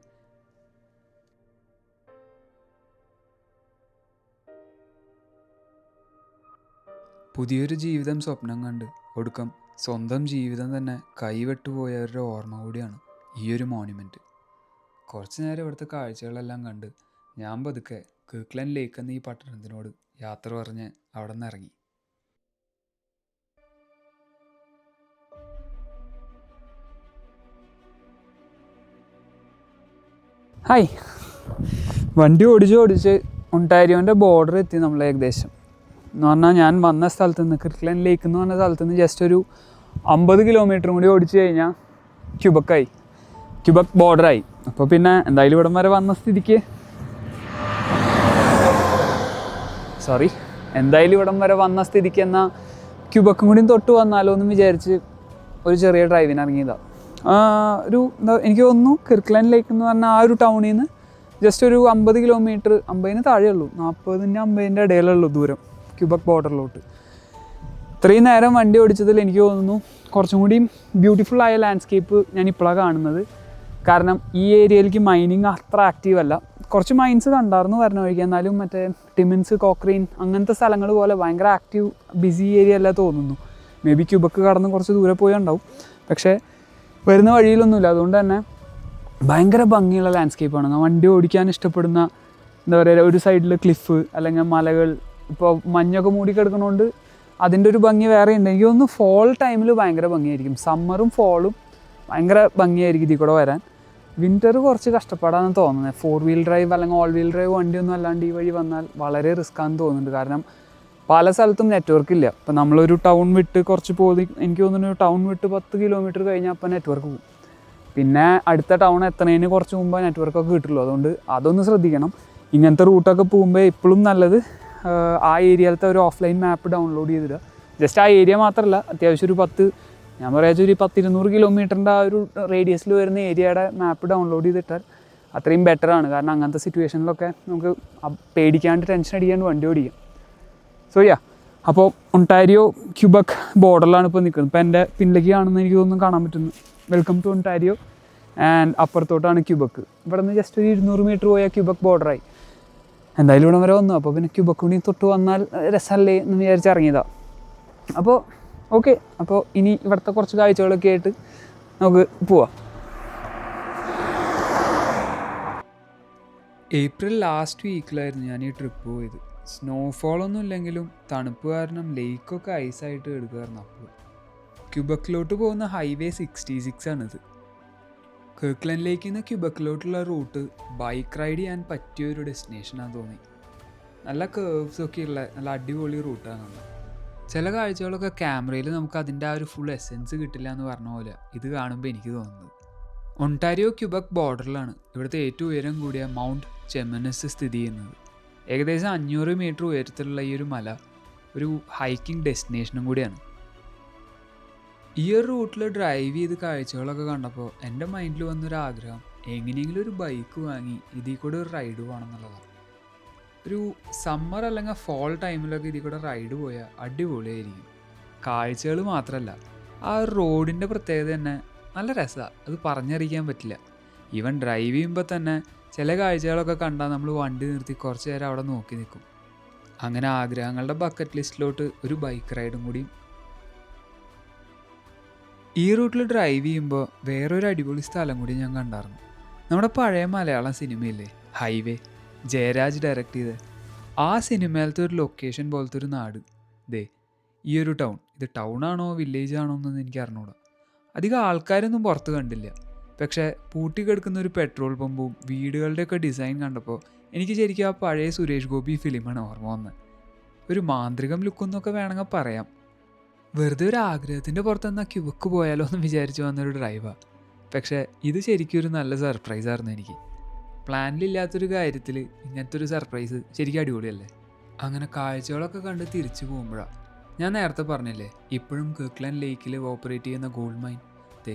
പുതിയൊരു ജീവിതം സ്വപ്നം കണ്ട് ഒടുക്കം സ്വന്തം ജീവിതം തന്നെ കൈവിട്ടുപോയവരുടെ ഓർമ്മ കൂടിയാണ് ഈ ഒരു മോണുമെൻറ്റ്. കുറച്ച് നേരം ഇവിടുത്തെ കാഴ്ചകളെല്ലാം കണ്ട് ഞാൻ പതുക്കെ കിർക്ക്ലൻഡ് ലേക്ക് എന്ന ഈ പട്ടണത്തിനോട് യാത്ര പറഞ്ഞ് അവിടെ നിന്ന് ഇറങ്ങി. ഹായ്, വണ്ടി ഓടിച്ച് ഒണ്ടാരിയോൻ്റെ ബോർഡർ എത്തി നമ്മൾ ഏകദേശം. എന്ന് പറഞ്ഞാൽ ഞാൻ വന്ന സ്ഥലത്ത് നിന്ന് കിർക്ക്ലൻഡ് ലേക്ക് എന്ന് പറഞ്ഞ സ്ഥലത്ത് നിന്ന് ജസ്റ്റ് ഒരു 50 കിലോമീറ്ററും കൂടി ഓടിച്ചു കഴിഞ്ഞാൽ ക്യൂബക്ക് ബോർഡറായി. അപ്പോൾ പിന്നെ എന്തായാലും ഇവിടം വരെ വന്ന സ്ഥിതിക്ക് എന്നാൽ ക്യൂബക്കും കൂടി തൊട്ട് വന്നാലോ എന്ന് വിചാരിച്ച് ഒരു ചെറിയ ഡ്രൈവിന് ഇറങ്ങിയതാണ്. എനിക്ക് തോന്നുന്നു കിർക്ക്ലൻഡ് ലേക്ക് എന്ന് പറഞ്ഞാൽ ആ ഒരു ടൗണിൽ നിന്ന് ജസ്റ്റ് ഒരു 50 കിലോമീറ്റർ, 50-ന് താഴെയുള്ളൂ, 40-50 ഇടയിലുള്ളൂ ദൂരം ക്യൂബക്ക് ബോർഡറിലോട്ട്. ഇത്രയും നേരം വണ്ടി ഓടിച്ചതിൽ എനിക്ക് തോന്നുന്നു കുറച്ചും കൂടി ബ്യൂട്ടിഫുള്ളായ ലാൻഡ്സ്കേപ്പ് ഞാൻ ഇപ്പോഴാണ് കാണുന്നത്. കാരണം ഈ ഏരിയയിലേക്ക് മൈനിങ് അത്ര ആക്റ്റീവ് അല്ല. കുറച്ച് മൈൻസ് കണ്ടായിരുന്നു വരണ വഴിക്ക്, എന്നാലും മറ്റേ ടിമിൻസ്, കോക്രീൻ അങ്ങനത്തെ സ്ഥലങ്ങൾ പോലെ ഭയങ്കര ആക്റ്റീവ് ബിസി ഏരിയ അല്ല തോന്നുന്നു. മേ ബി ക്യൂബക്ക് കടന്ന് കുറച്ച് ദൂരെ പോയി ഉണ്ടാവും, പക്ഷേ വരുന്ന വഴിയിലൊന്നുമില്ല. അതുകൊണ്ട് തന്നെ ഭയങ്കര ഭംഗിയുള്ള ലാൻഡ്സ്കേപ്പാണ്. വണ്ടി ഓടിക്കാൻ ഇഷ്ടപ്പെടുന്ന, എന്താ പറയുക, ഒരു സൈഡിൽ ക്ലിഫ് അല്ലെങ്കിൽ മലകൾ, ഇപ്പോൾ മഞ്ഞൊക്കെ മൂടിക്കിടക്കണോണ്ട് അതിൻ്റെ ഒരു ഭംഗി വേറെ ഉണ്ട്. എനിക്ക് തോന്നുന്നു ഫോൾ ടൈമിൽ ഭയങ്കര ഭംഗിയായിരിക്കും. സമ്മറും ഫോളും ഭയങ്കര ഭംഗിയായിരിക്കും ഇതിൽ കൂടെ വരാൻ. വിൻ്റർ കുറച്ച് കഷ്ടപ്പാടാണെന്ന് തോന്നുന്നത്. 4 വീൽ ഡ്രൈവ് അല്ലെങ്കിൽ ഓൾ വീൽ ഡ്രൈവ് വണ്ടിയൊന്നും അല്ലാണ്ട് ഈ വഴി വന്നാൽ വളരെ റിസ്ക്കാണെന്ന് തോന്നുന്നുണ്ട്. കാരണം പല സ്ഥലത്തും നെറ്റ്വർക്ക് ഇല്ല. ഇപ്പോൾ നമ്മളൊരു ടൗൺ വിട്ട് കുറച്ച് എനിക്ക് തോന്നുന്നു ടൗൺ വിട്ട് 10 കിലോമീറ്റർ കഴിഞ്ഞാൽ അപ്പോൾ നെറ്റ്വർക്ക് പോകും. പിന്നെ അടുത്ത ടൗൺ എത്തുന്നതിന് കുറച്ച് മുമ്പ് നെറ്റ്വർക്കൊക്കെ കിട്ടുള്ളൂ. അതുകൊണ്ട് അതൊന്ന് ശ്രദ്ധിക്കണം. ഇങ്ങനത്തെ റൂട്ടൊക്കെ പോകുമ്പോൾ എപ്പോഴും നല്ലത് ആ ഏരിയയിലത്തെ ഒരു ഓഫ്ലൈൻ മാപ്പ് ഡൗൺലോഡ് ചെയ്തിടുക. ജസ്റ്റ് ആ ഏരിയ മാത്രമല്ല, അത്യാവശ്യം ഒരു 100-200 കിലോമീറ്ററിൻ്റെ ആ ഒരു റേഡിയസിൽ വരുന്ന ഏരിയയുടെ മാപ്പ് ഡൗൺലോഡ് ചെയ്തിട്ടാൽ അത്രയും ബെറ്ററാണ്. കാരണം അങ്ങനത്തെ സിറ്റുവേഷനിലൊക്കെ നമുക്ക് പേടിക്കാണ്ട് ടെൻഷൻ അടിക്കാണ്ട് വണ്ടി ഓടിക്കാം. സോ അപ്പോൾ ഒണ്ടാരിയോ ക്യൂബക്ക് ബോർഡറിലാണ് ഇപ്പോൾ നിൽക്കുന്നത്. ഇപ്പോൾ എൻ്റെ പിന്നിലേക്ക് കാണുന്ന എനിക്ക് തോന്നുന്നു കാണാൻ പറ്റുന്നു. Welcome to Ontario. ആൻഡ് അപ്പുറത്തോട്ടാണ് ക്യൂബക്ക്. ഇവിടെ നിന്ന് ജസ്റ്റ് ഒരു 200 മീറ്റർ പോയാൽ ക്യൂബക്ക് ബോർഡറായി. എന്തായാലും ഇവിടെ വരെ വന്നു. അപ്പോൾ പിന്നെ ക്യൂബക്ക് കൂടി തൊട്ട് വന്നാൽ രസമല്ലേ എന്ന് വിചാരിച്ച് ഇറങ്ങിയതാണ്. അപ്പോൾ ഓക്കെ, അപ്പോൾ ഇനി ഇവിടുത്തെ കുറച്ച് കാഴ്ചകളൊക്കെ ആയിട്ട് നമുക്ക് പോവാം. ഏപ്രിൽ ലാസ്റ്റ് വീക്കിലായിരുന്നു ഞാൻ ഈ ട്രിപ്പ് പോയത്. സ്നോഫോളൊന്നും ഇല്ലെങ്കിലും തണുപ്പ് കാരണം ലേക്കൊക്കെ ഐസായിട്ട് എടുക്കുമായിരുന്നു. അപ്പോൾ ക്യൂബക്കിലോട്ട് പോകുന്ന ഹൈവേ 66 ആണിത്. കിർക്ക്ലൻഡ് ലേക്കിൽ നിന്ന് ക്യൂബക്കിലോട്ടുള്ള റൂട്ട് ബൈക്ക് റൈഡ് ചെയ്യാൻ പറ്റിയൊരു ഡെസ്റ്റിനേഷനാണെന്ന് തോന്നി. നല്ല കേർവ്സൊക്കെ ഉള്ള നല്ല അടിപൊളി റൂട്ടാണ്. ചില കാഴ്ചകളൊക്കെ ക്യാമറയിൽ നമുക്ക് അതിൻ്റെ ആ ഒരു ഫുൾ എസെൻസ് കിട്ടില്ല എന്ന് പറഞ്ഞ പോലെ ഇത് കാണുമ്പോൾ എനിക്ക് തോന്നുന്നത്. ഒണ്ടാരിയോ ക്യൂബക്ക് ബോർഡറിലാണ് ഇവിടുത്തെ ഏറ്റവും ഉയരം കൂടിയ മൗണ്ട് ചെമനസ് സ്ഥിതി ചെയ്യുന്നത്. ഏകദേശം 500 മീറ്റർ ഉയരത്തിലുള്ള ഈ ഒരു മല ഒരു ഹൈക്കിംഗ് ഡെസ്റ്റിനേഷനും കൂടിയാണ്. ഈ ഒരു റൂട്ടിൽ ഡ്രൈവ് ചെയ്ത് കാഴ്ചകളൊക്കെ കണ്ടപ്പോൾ എൻ്റെ മൈൻഡിൽ വന്നൊരാഗ്രഹം എങ്ങനെയെങ്കിലും ഒരു ബൈക്ക് വാങ്ങി ഇതിൽ കൂടെ ഒരു റൈഡ് പോകണം എന്നുള്ളതാണ്. ഒരു സമ്മർ അല്ലെങ്കിൽ ഫോൾ ടൈമിലൊക്കെ ഇതിൽ കൂടെ റൈഡ് പോയാൽ അടിപൊളിയായിരിക്കും. കാഴ്ചകൾ മാത്രമല്ല, ആ റോഡിൻ്റെ പ്രത്യേകത തന്നെ നല്ല രസമാണ്. അത് പറഞ്ഞറിയിക്കാൻ പറ്റില്ല. ഈവൻ ഡ്രൈവ് ചെയ്യുമ്പോൾ തന്നെ ചില കാഴ്ചകളൊക്കെ കണ്ടാൽ നമ്മൾ വണ്ടി നിർത്തി കുറച്ച് നേരം അവിടെ നോക്കി നിൽക്കും. അങ്ങനെ ആഗ്രഹങ്ങളുടെ ബക്കറ്റ് ലിസ്റ്റിലോട്ട് ഒരു ബൈക്ക് റൈഡും കൂടിയും. ഈ റൂട്ടിൽ ഡ്രൈവ് ചെയ്യുമ്പോൾ വേറൊരു അടിപൊളി സ്ഥലം കൂടി ഞാൻ കണ്ടായിരുന്നു. നമ്മുടെ പഴയ മലയാളം സിനിമയില്ലേ ഹൈവേ, ജയരാജ് ഡയറക്റ്റ് ചെയ്ത് ആ സിനിമയിലത്തെ ഒരു ലൊക്കേഷൻ പോലത്തെ ഒരു നാട്. ദേ ഈ ഒരു ടൗൺ, ഇത് ടൗൺ ആണോ വില്ലേജ് ആണോ എന്നൊന്നും എനിക്ക് അറിഞ്ഞൂടാ. അധികം ആൾക്കാരൊന്നും പുറത്ത് കണ്ടില്ല. പക്ഷേ പൂട്ടിക്കിടക്കുന്ന ഒരു പെട്രോൾ പമ്പും വീടുകളുടെയൊക്കെ ഡിസൈൻ കണ്ടപ്പോൾ എനിക്ക് ശരിക്കും ആ പഴയ സുരേഷ് ഗോപി ഫിലിമാണ് ഓർമ്മ വന്നത്. ഒരു മാന്ത്രികം ലുക്കെന്നൊക്കെ വേണമെങ്കിൽ പറയാം. വെറുതെ ഒരു ആഗ്രഹത്തിൻ്റെ പുറത്തെന്നാൽ ക്യുബക്ക് പോയാലോ എന്ന് വിചാരിച്ചു വന്നൊരു ഡ്രൈവാണ്. പക്ഷേ ഇത് ശരിക്കും ഒരു നല്ല സർപ്രൈസായിരുന്നു എനിക്ക്. പ്ലാനിലില്ലാത്തൊരു കാര്യത്തിൽ ഇങ്ങനത്തെ ഒരു സർപ്രൈസ് ശരിക്കും അടിപൊളിയല്ലേ. അങ്ങനെ കാഴ്ചകളൊക്കെ കണ്ട് തിരിച്ചു പോകുമ്പോഴാണ് ഞാൻ നേരത്തെ പറഞ്ഞില്ലേ ഇപ്പോഴും കിർക്ക്ലാൻഡ് ലേക്കിൽ ഓപ്പറേറ്റ് ചെയ്യുന്ന ഗോൾഡ് മൈൻ.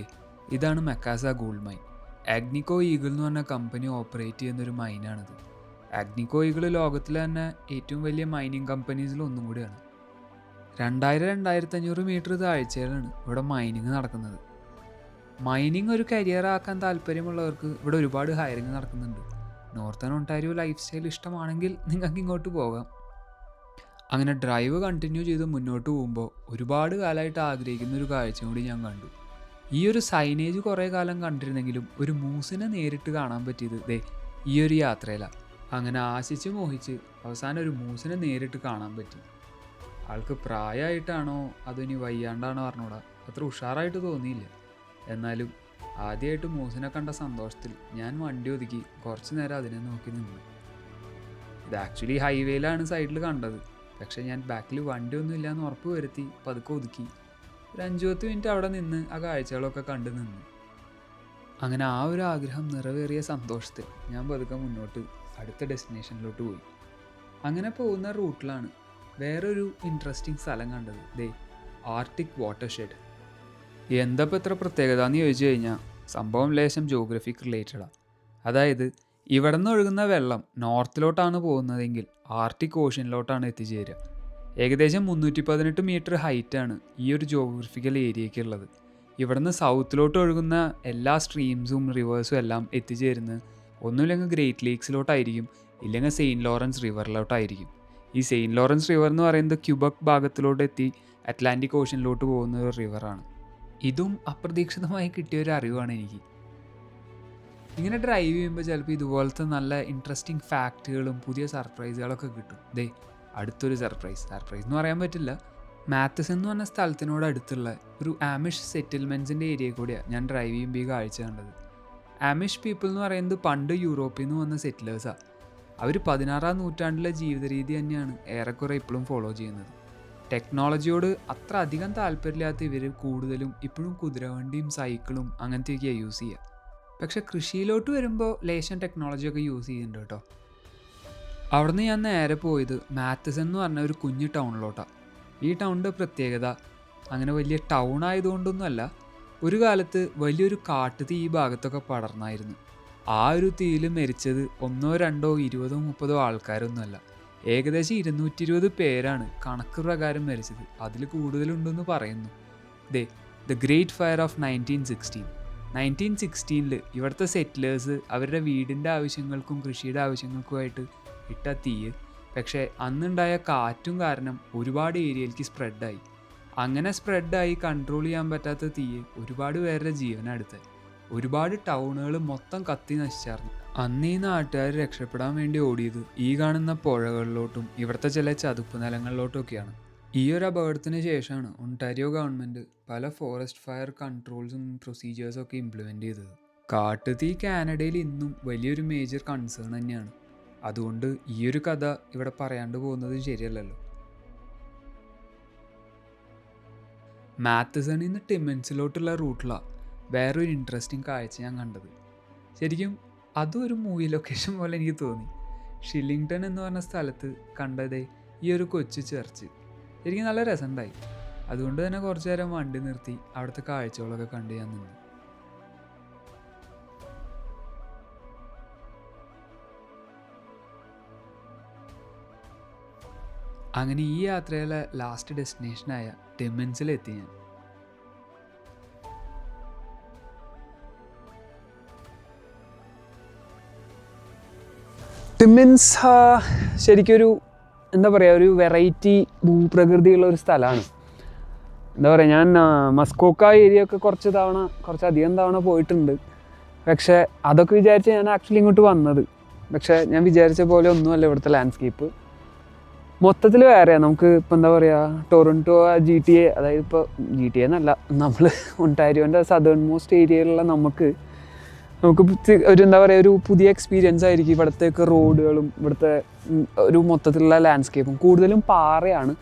ഇതാണ് മെക്കാസ ഗോൾഡ് മൈൻ. ആഗ്നിക്കോ ഈഗിൾ എന്ന് പറഞ്ഞ കമ്പനി ഓപ്പറേറ്റ് ചെയ്യുന്നൊരു മൈനാണിത്. ആഗ്നിക്കോ ഈഗിൾ ലോകത്തിലെ തന്നെ ഏറ്റവും വലിയ മൈനിങ് കമ്പനീസിൽ ഒന്നും കൂടിയാണ്. 2000-2500 മീറ്റർ താഴ്ചയിലാണ് ഇവിടെ മൈനിങ് നടക്കുന്നത്. മൈനിങ് ഒരു കരിയറാക്കാൻ താല്പര്യമുള്ളവർക്ക് ഇവിടെ ഒരുപാട് ഹയറിങ് നടക്കുന്നുണ്ട്. നോർത്തേൺ ഒണ്ടാരിയോ ലൈഫ് സ്റ്റൈൽ ഇഷ്ടമാണെങ്കിൽ നിങ്ങൾക്ക് ഇങ്ങോട്ട് പോകാം. അങ്ങനെ ഡ്രൈവ് കണ്ടിന്യൂ ചെയ്ത് മുന്നോട്ട് പോകുമ്പോൾ ഒരുപാട് കാലമായിട്ട് ആഗ്രഹിക്കുന്ന ഒരു കാഴ്ച കൂടി ഞാൻ കണ്ടു. ഈ ഒരു സൈനേജ് കുറേ കാലം കണ്ടിരുന്നെങ്കിലും ഒരു മൂസിനെ നേരിട്ട് കാണാൻ പറ്റിയത് ഈ ഒരു യാത്രയിലാണ്. അങ്ങനെ ആശിച്ച് മോഹിച്ച് അവസാനം ഒരു മൂസിനെ നേരിട്ട് കാണാൻ പറ്റി. ആൾക്ക് പ്രായമായിട്ടാണോ അതോ ഇനി വയ്യാണ്ടാണോ പറഞ്ഞൂടാ, അത്ര ഉഷാറായിട്ട് തോന്നിയില്ല. എന്നാലും ആദ്യമായിട്ട് മൂസിനെ കണ്ട സന്തോഷത്തിൽ ഞാൻ വണ്ടി ഒതുക്കി കുറച്ച് നേരം അതിനെ നോക്കി നിന്നു. ഇത് ആക്ച്വലി ഹൈവേയിലാണ് സൈഡിൽ കണ്ടത്. പക്ഷേ ഞാൻ ബാക്കിൽ വണ്ടിയൊന്നും ഇല്ലയെന്ന് ഉറപ്പ് വരുത്തി പതുക്കെ ഒതുക്കി ഒരു 5-10 മിനിറ്റ് അവിടെ നിന്ന് ആ കാഴ്ചകളൊക്കെ കണ്ടു നിന്നു. അങ്ങനെ ആ ഒരു ആഗ്രഹം നിറവേറിയ സന്തോഷത്തിൽ ഞാൻ പതുക്കെ മുന്നോട്ട് അടുത്ത ഡെസ്റ്റിനേഷനിലോട്ട് പോയി. അങ്ങനെ പോകുന്ന റൂട്ടിലാണ് വേറൊരു ഇൻട്രസ്റ്റിംഗ് സ്ഥലം കണ്ടത്. Arctic water shed. എന്താ ഇപ്പോൾ ഇത്ര പ്രത്യേകത എന്ന് ചോദിച്ചു കഴിഞ്ഞാൽ സംഭവം ലേശം ജോഗ്രഫിക്ക് റിലേറ്റഡാണ്. അതായത് ഇവിടെ നിന്ന് ഒഴുകുന്ന വെള്ളം നോർത്തിലോട്ടാണ് പോകുന്നതെങ്കിൽ ആർട്ടിക് ഓഷ്യനിലോട്ടാണ് എത്തിച്ചേരുക. ഏകദേശം 318 മീറ്റർ ഹൈറ്റാണ് ഈ ഒരു ജോഗ്രഫിക്കൽ ഏരിയയ്ക്കുള്ളത്. ഇവിടുന്ന് സൗത്തിലോട്ട് ഒഴുകുന്ന എല്ലാ സ്ട്രീംസും റിവേഴ്സും എല്ലാം എത്തിച്ചേരുന്നത് ഒന്നുമില്ലെങ്കിൽ ഗ്രേറ്റ് ലേക്സിലോട്ടായിരിക്കും, ഇല്ലെങ്കിൽ സെയിൻറ്റ് ലോറൻസ് റിവറിലോട്ടായിരിക്കും. ഈ സെയിൻറ്റ് ലോറൻസ് റിവർ എന്ന് പറയുന്നത് ക്യൂബക് ഭാഗത്തിലോട്ട് എത്തി അറ്റ്ലാന്റിക് ഓഷ്യനിലോട്ട് പോകുന്ന ഒരു റിവറാണ്. ഇതും അപ്രതീക്ഷിതമായി കിട്ടിയൊരു അറിവാണ് എനിക്ക്. ഇങ്ങനെ ഡ്രൈവ് ചെയ്യുമ്പോൾ ചിലപ്പോൾ ഇതുപോലത്തെ നല്ല ഇൻട്രസ്റ്റിംഗ് ഫാക്റ്റുകളും പുതിയ സർപ്രൈസുകളൊക്കെ കിട്ടും. അടുത്തൊരു സർപ്രൈസ് എന്ന് പറയാൻ പറ്റില്ല. മാത്തസൺ എന്ന് പറഞ്ഞ സ്ഥലത്തിനോട് അടുത്തുള്ള ഒരു ആമിഷ് സെറ്റിൽമെൻറ്റ്സിൻ്റെ ഏരിയയിൽ കൂടിയാണ് ഞാൻ ഡ്രൈവ് ചെയ്യുമ്പോൾ ഈ കാഴ്ച കണ്ടത്. ആമിഷ് പീപ്പിൾ എന്ന് പറയുന്നത് പണ്ട് യൂറോപ്പിൽ നിന്ന് വന്ന സെറ്റിലേഴ്സാണ്. അവർ 16-ാം നൂറ്റാണ്ടിലെ ജീവിത രീതി തന്നെയാണ് ഏറെക്കുറെ ഇപ്പോഴും ഫോളോ ചെയ്യുന്നത്. ടെക്നോളജിയോട് അത്ര അധികം താല്പര്യമില്ലാത്ത ഇവർ കൂടുതലും ഇപ്പോഴും കുതിരവണ്ടിയും സൈക്കിളും അങ്ങനത്തെയൊക്കെയാണ് യൂസ് ചെയ്യുക. പക്ഷേ കൃഷിയിലോട്ട് വരുമ്പോൾ ലേശം ടെക്നോളജിയൊക്കെ യൂസ് ചെയ്യുന്നുണ്ട് കേട്ടോ. അവിടുന്ന് ഞാൻ നേരെ പോയത് മാത്തസൺ എന്ന് പറഞ്ഞ ഒരു കുഞ്ഞു ടൗണിലോട്ടാണ്. ഈ ടൗണിൻ്റെ പ്രത്യേകത അങ്ങനെ വലിയ ടൗൺ ആയതുകൊണ്ടൊന്നുമല്ല, ഒരു കാലത്ത് വലിയൊരു കാട്ടുതീ ഈ ഭാഗത്തൊക്കെ പടർന്നായിരുന്നു. ആ ഒരു തീയിൽ മരിച്ചത് 1, 2, 20, 30 ആൾക്കാരൊന്നുമല്ല, ഏകദേശം 220 പേരാണ് കണക്ക് പ്രകാരം മരിച്ചത്. അതിൽ കൂടുതലുണ്ടെന്ന് പറയുന്നു. ദ ഗ്രേറ്റ് ഫയർ ഓഫ് 1916 ഇവിടുത്തെ സെറ്റിലേഴ്സ് അവരുടെ വീടിൻ്റെ ആവശ്യങ്ങൾക്കും കൃഷിയുടെ ആവശ്യങ്ങൾക്കുമായിട്ട് ഇട്ട തീയ് പക്ഷേ അന്നുണ്ടായ കാറ്റും കാരണം ഒരുപാട് ഏരിയയിലേക്ക് സ്പ്രെഡായി. അങ്ങനെ സ്പ്രെഡായി കൺട്രോൾ ചെയ്യാൻ പറ്റാത്ത തീയ് ഒരുപാട് പേരുടെ ജീവനെടുത്ത് ഒരുപാട് ടൗണുകൾ മൊത്തം കത്തി നശിച്ചായിരുന്നു. അന്ന് ഈ നാട്ടുകാർ രക്ഷപ്പെടാൻ വേണ്ടി ഓടിയത് ഈ കാണുന്ന പുഴകളിലോട്ടും ഇവിടുത്തെ ചില ചതുപ്പ് നിലങ്ങളിലോട്ടൊക്കെയാണ്. ഈ ഒരു അപകടത്തിന് ശേഷമാണ് ഒണ്ടാരിയോ ഗവൺമെൻറ് പല ഫോറസ്റ്റ് ഫയർ കൺട്രോൾസും പ്രൊസീജിയേഴ്സും ഒക്കെ ഇംപ്ലിമെൻ്റ് ചെയ്തത്. കാട്ടുതീ കാനഡയിൽ ഇന്നും വലിയൊരു മേജർ കൺസേൺ തന്നെയാണ്. അതുകൊണ്ട് ഈ ഒരു കഥ ഇവിടെ പറയാണ്ട് പോകുന്നത് ശരിയല്ലല്ലോ. മാത്തസണിൽ നിന്ന് ടിമ്മൻസിലോട്ടുള്ള റൂട്ടിലാണ് വേറൊരു ഇൻട്രസ്റ്റിംഗ് കാഴ്ച ഞാൻ കണ്ടത്. ശരിക്കും അതും ഒരു മൂവി ലൊക്കേഷൻ പോലെ എനിക്ക് തോന്നി. ഷില്ലിങ്ടൺ എന്ന് പറഞ്ഞ സ്ഥലത്ത് കണ്ടതേ ഈ ഒരു കൊച്ചു ചർച്ച് ശരിക്കും നല്ല രസമുണ്ടായി. അതുകൊണ്ട് തന്നെ കുറച്ചു നേരം വണ്ടി നിർത്തി അവിടുത്തെ കാഴ്ചകളൊക്കെ കണ്ട് ഞാൻ നിന്നു. അങ്ങനെ ഈ യാത്രയിലെ ലാസ്റ്റ് ഡെസ്റ്റിനേഷനായ ടിമ്മൻസിലെത്തി ഞാൻ. ടിമ്മൻസ് ശരിക്കൊരു എന്താ പറയുക, ഒരു വെറൈറ്റി ഭൂപ്രകൃതിയുള്ള ഒരു സ്ഥലമാണ്. എന്താ പറയുക, ഞാൻ മസ്കോക്ക ഏരിയ ഒക്കെ കുറച്ചധികം തവണ പോയിട്ടുണ്ട്. പക്ഷേ അതൊക്കെ വിചാരിച്ച് ഞാൻ ആക്ച്വലി ഇങ്ങോട്ട് വന്നത്. പക്ഷേ ഞാൻ വിചാരിച്ച പോലെ ഒന്നുമല്ല ഇവിടുത്തെ ലാൻഡ്സ്കേപ്പ്. മൊത്തത്തിൽ വേറെയാണ്. നമുക്ക് ഇപ്പോൾ എന്താ പറയുക, ടൊറൻറ്റോ GTA, അതായത് ഇപ്പോൾ GTA എന്നല്ല, നമ്മൾ ഒണ്ടാരിയോൻ്റെ സദേൺ മോസ്റ്റ് ഏരിയയിലുള്ള നമുക്ക് ഒരു എന്താ പറയുക, ഒരു പുതിയ എക്സ്പീരിയൻസ് ആയിരിക്കും. ഇവിടത്തേക്ക് റോഡുകളും ഇവിടുത്തെ ഒരു മൊത്തത്തിലുള്ള ലാൻഡ്സ്കേപ്പും കൂടുതലും പാറയാണ്.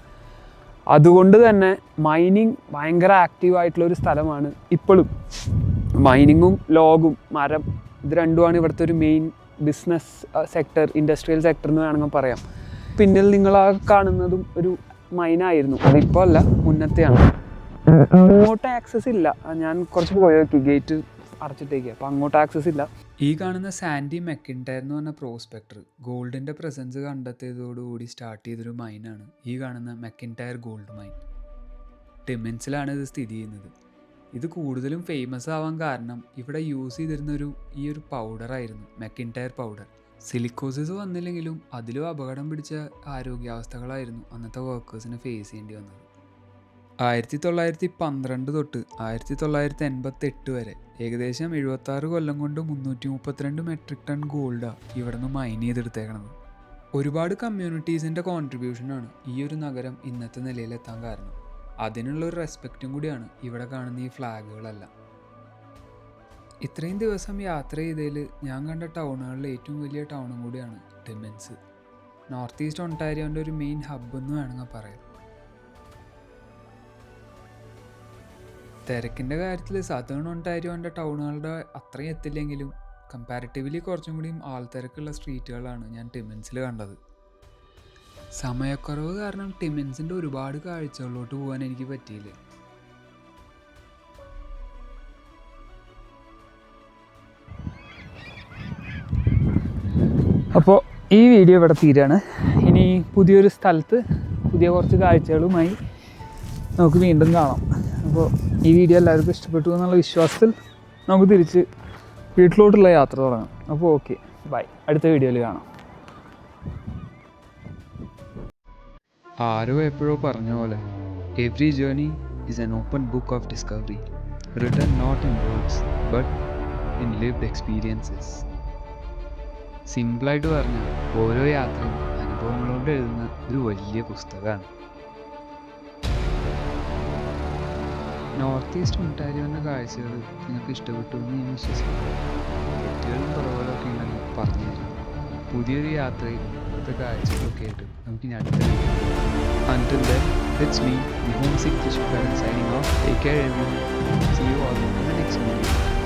അതുകൊണ്ട് തന്നെ മൈനിങ് ഭയങ്കര ആക്റ്റീവായിട്ടുള്ളൊരു സ്ഥലമാണ് ഇപ്പോഴും. മൈനിങ്ങും ലോഗും മരം ഇത് രണ്ടുമാണ് ഇവിടുത്തെ ഒരു main business sector, industrial sector എന്ന് വേണമെങ്കിൽ പറയാം. പിന്നിൽ നിങ്ങളാ കാണുന്നതും ഒരു മൈനായിരുന്നു. അതിപ്പോൾ അല്ല, മുന്നത്തെയാണ്. അങ്ങോട്ട് ആക്സസ് ഇല്ല. ഞാൻ കുറച്ച് പോയി നോക്കി, ഗേറ്റ് അടച്ചിട്ടേക്കുക, അപ്പോൾ അങ്ങോട്ട് ആക്സസ് ഇല്ല. ഈ കാണുന്ന സാൻഡി മെക്കിൻടയർ എന്ന് പറഞ്ഞ പ്രോസ്പെക്ടർ ഗോൾഡിൻ്റെ പ്രസൻസ് കണ്ടെത്തിയതോടുകൂടി സ്റ്റാർട്ട് ചെയ്തൊരു മൈനാണ് ഈ കാണുന്ന മെക്കിൻടയർ ഗോൾഡ് മൈൻ. ടിമിൻസിലാണ് ഇത് സ്ഥിതി ചെയ്യുന്നത്. ഇത് കൂടുതലും ഫേമസ് ആവാൻ കാരണം ഇവിടെ യൂസ് ചെയ്തിരുന്ന ഈ ഒരു പൗഡറായിരുന്നു മെക്കിൻടയർ പൗഡർ. സിലിക്കോസിസ് വന്നില്ലെങ്കിലും അതിലും അപകടം പിടിച്ച ആരോഗ്യാവസ്ഥകളായിരുന്നു അന്നത്തെ വർക്കേഴ്സിന് ഫേസ് ചെയ്യേണ്ടി വന്നത്. 1912 തൊട്ട് 1988 വരെ ഏകദേശം 76 കൊല്ലം കൊണ്ട് 332 മെട്രിക് ടൺ ഗോൾഡാണ് ഇവിടെ നിന്ന് മൈൻ ചെയ്തെടുത്തേക്കണത്. ഒരുപാട് കമ്മ്യൂണിറ്റീസിൻ്റെ കോൺട്രിബ്യൂഷനാണ് ഈ ഒരു നഗരം ഇന്നത്തെ നിലയിലെത്താൻ കാരണം. അതിനുള്ളൊരു റെസ്പെക്റ്റും കൂടിയാണ് ഇവിടെ കാണുന്ന ഈ ഫ്ലാഗുകളെല്ലാം. ഇത്രയും ദിവസം യാത്ര ചെയ്തതിൽ ഞാൻ കണ്ട ടൗണുകളിൽ ഏറ്റവും വലിയ ടൗണും കൂടിയാണ് ടിമിൻസ്. നോർത്ത് ഈസ്റ്റ് ഒണ്ടാരിയോൻ്റെ ഒരു മെയിൻ ഹബ്ബ് എന്ന് വേണമെങ്കിൽ പറയാം. തിരക്കിൻ്റെ കാര്യത്തിൽ സദേൺ ഒണ്ടാരിയോൻ്റെ ടൗണുകളുടെ അത്രയും എത്തില്ലെങ്കിലും കമ്പാരിറ്റീവ്ലി കുറച്ചും കൂടിയും ആൾത്തിരക്കുള്ള സ്ട്രീറ്റുകളാണ് ഞാൻ ടിമിൻസിൽ കണ്ടത്. സമയക്കുറവ് കാരണം ടിമിൻസിൻ്റെ ഒരുപാട് കാഴ്ചകളിലോട്ട് പോകാൻ എനിക്ക് പറ്റിയില്ല. അപ്പോൾ ഈ വീഡിയോ ഇവിടെ തീരാണ്. ഇനി പുതിയൊരു സ്ഥലത്ത് പുതിയ കുറച്ച് കാഴ്ചകളുമായി നമുക്ക് വീണ്ടും കാണാം. അപ്പോൾ ഈ വീഡിയോ എല്ലാവർക്കും ഇഷ്ടപ്പെട്ടു എന്നുള്ള വിശ്വാസത്തിൽ നമുക്ക് തിരിച്ച് വീട്ടിലോട്ടുള്ള യാത്ര തുടങ്ങാം. അപ്പോൾ ഓക്കെ, ബൈ. അടുത്ത വീഡിയോയിൽ കാണാം. ആരോ എപ്പോഴോ പറഞ്ഞ പോലെ, every journey is an open book of discovery, written not in words but in lived experiences. സിമ്പിളായിട്ട് പറഞ്ഞാൽ ഓരോ യാത്രയും അനുഭവങ്ങളോട് എഴുതുന്ന ഒരു വലിയ പുസ്തകമാണ്. നോർത്ത് ഈസ്റ്റ് ഒണ്ടാരിയോൻ്റെ കാഴ്ചകൾ നിങ്ങൾക്ക് ഇഷ്ടപ്പെട്ടു എന്ന് ഞാൻ വിശ്വസിക്കുന്നു. തെറ്റുകളും കുറവുകളൊക്കെ ഉണ്ടെങ്കിൽ പറഞ്ഞു തരാം. പുതിയൊരു യാത്രയിൽ ഇവിടുത്തെ കാഴ്ചകളൊക്കെ ആയിട്ട് നമുക്ക് ഇനി അടുത്ത video. Until then, it's me, the homesick Krishnan, signing off. Take care everyone. See you all in the next video.